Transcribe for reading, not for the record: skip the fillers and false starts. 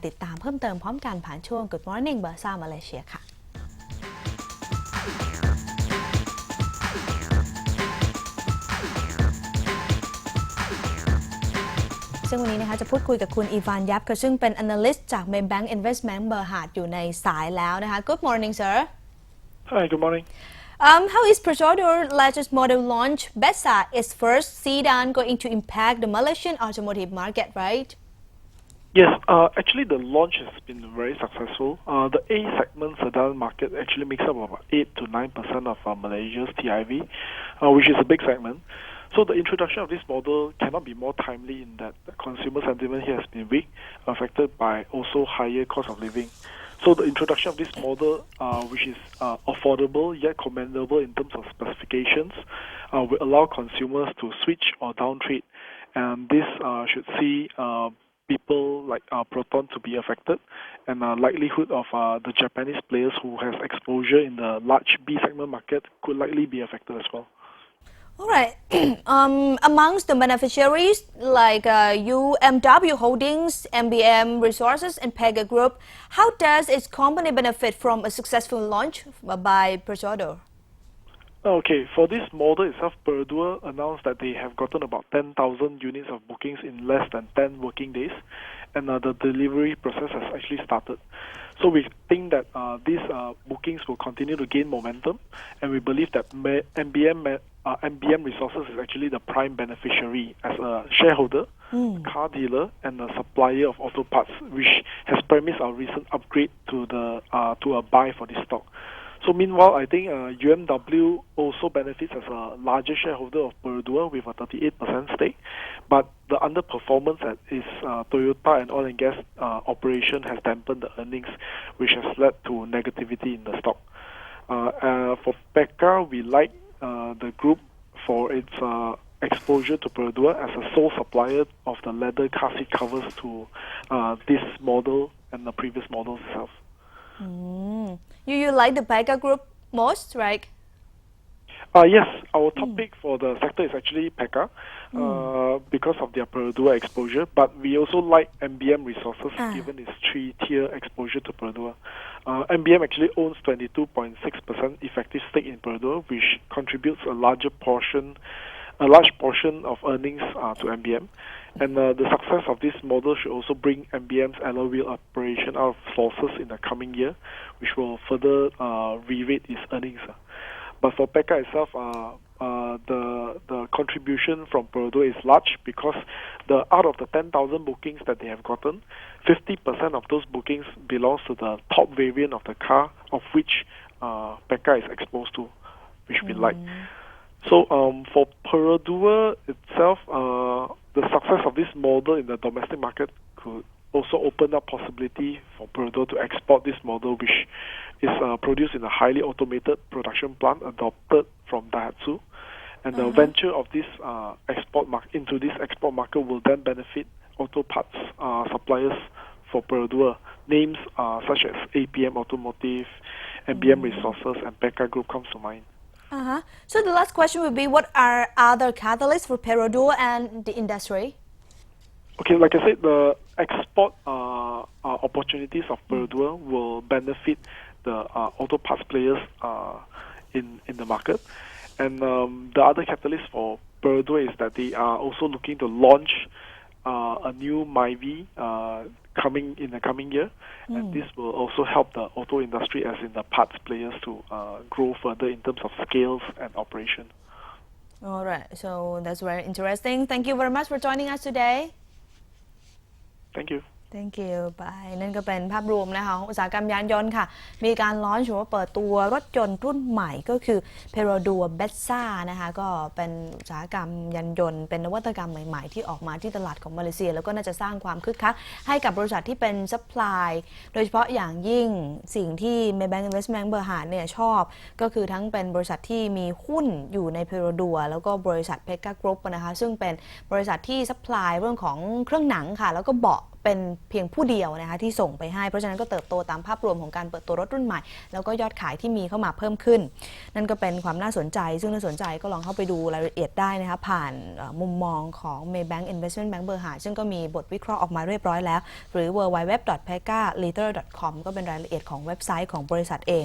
ติดตามเพิ่มเติมพร้อมกันผ่านช่วง Good Morning BURSA Malaysia ค่ะซึ่งวันนี้นะคะจะพูดคุยกับคุณอีวานยับค่ะซึ่งเป็น analyst จาก Maybank Investment เบอร์หาดอยู่ในสายแล้วนะคะ Good morning sir Hi, good morning. How is Persaudar's latest model launch, BURSA, its first sedan, going to impact the Malaysian automotive market, right? Yes, actually the launch has been very successful. The A segment sedan market actually makes up about 8 to 9% of Malaysia's TIV, which is a big segment. So the introduction of this model cannot be more timely in that the consumer sentiment here has been weak, affected by also higher cost of living. So the introduction of this model, which is affordable yet commendable in terms of specifications, will allow consumers to switch or downtrade, and this should see people like Proton to be affected, and likelihood of the Japanese players who has exposure in the large B segment market could likely be affected as well. All right. Amongst the beneficiaries like UMW Holdings, MBM Resources, and Pega Group, how does its company benefit from a successful launch by Persaudar's? Okay, for this model itself, Persaudar's announced that they have gotten about 10,000 units of bookings in less than 10 working days, and the delivery process has actually started. So we think that these bookings will continue to gain momentum, and we believe that MBM Resources is actually the prime beneficiary as a shareholder, car dealer, and a supplier of auto parts, which has premised our recent upgrade to a buy for this stock. So meanwhile, I think UMW also benefits as a larger shareholder of Persaudar's with a 38% stake, but the underperformance at its Toyota and oil and gas operation has dampened the earnings, which has led to negativity in the stock. For Pega, we like the group for its exposure to Persaudar's as a sole supplier of the leather car seat covers to this model and the previous models itself. You like the Pega Group most, right? Yes, our top pick for the sector is actually Pega because of their Persaudar's exposure, but we also like MBM Resources given its three-tier exposure to Persaudar's. MBM actually owns 22.6% effective stake in Persaudar's, which contributes a large portion of earnings to MBM. And the success of this model should also bring MBM's alloy wheel operation out of losses in the coming year, which will further re-rate its earnings. But for Pega itself, the contribution from Persaudar's is large because out of the 10,000 bookings that they have gotten, 50% of those bookings belongs to the top variant of the car, of which Pega is exposed to, which we like. So for Persaudar's itself, the success of this model in the domestic market could also open up possibility for Persaudar's to export this model, which is produced in a highly automated production plant adopted from Daihatsu. And the venture of this export market will then benefit auto parts suppliers for Persaudar's. Names such as APM Automotive, MBM Resources, and Pega Group comes to mind. So the last question would be, what are other catalysts for Persaudar's and the industry? Okay, like I said, the export opportunities of Persaudar's will benefit the auto parts players in the market. And the other catalyst for Persaudar's is that they are also looking to launch a new Myvi in the coming year, and this will also help the auto industry, as in the parts players, to grow further in terms of scales and operation. All right, so that's very interesting. Thank you very much for joining us today. Thank you. Thank you ไปนั่นก็เป็นภาพรวมนะคะอุตสาหกรรมยานยนต์ค่ะมีการลอนช์หรือว่าเปิดตัวรถยนต์รุ่นใหม่ก็คือ Persaudar's BURSA นะคะก็เป็นอุตสาหกรรมยานยนต์เป็นนวัตกรรมใหม่ๆที่ออกมาที่ตลาดของมาเลเซียแล้วก็น่าจะสร้างความคึกคักให้กับบริษัทที่เป็นซัพพลายโดยเฉพาะอย่างยิ่งสิ่งที่ Maybank Investment เบอร์หาดเนี่ยชอบก็คือทั้งเป็นบริษัทที่มีหุ้นอยู่ใน Persaudar's แล้วก็บริษัท Pega Group นะคะซึ่งเป็นบริษัทที่ซัพพลายเรื่องของเครื่องหนังค่ะแล้วก็เบาะ เป็นเพียงผู้เดียวนะคะที่ส่งไปให้เพราะฉะนั้นก็เติบโตตามภาพรวมของการเปิดตัวรถรุ่นใหม่แล้วก็ยอดขายที่มีเข้ามาเพิ่มขึ้นนั่นก็เป็นความน่าสนใจซึ่งน่าสนใจก็ลองเข้าไปดูรายละเอียดได้นะคะผ่านมุมมองของ Maybank Investment Bank เบอร์หาซึ่งก็มีบทวิเคราะห์ออกมาเรียบร้อยแล้วหรือ www.pegaleader.com ก็เป็นรายละเอียดของเว็บไซต์ของบริษัทเอง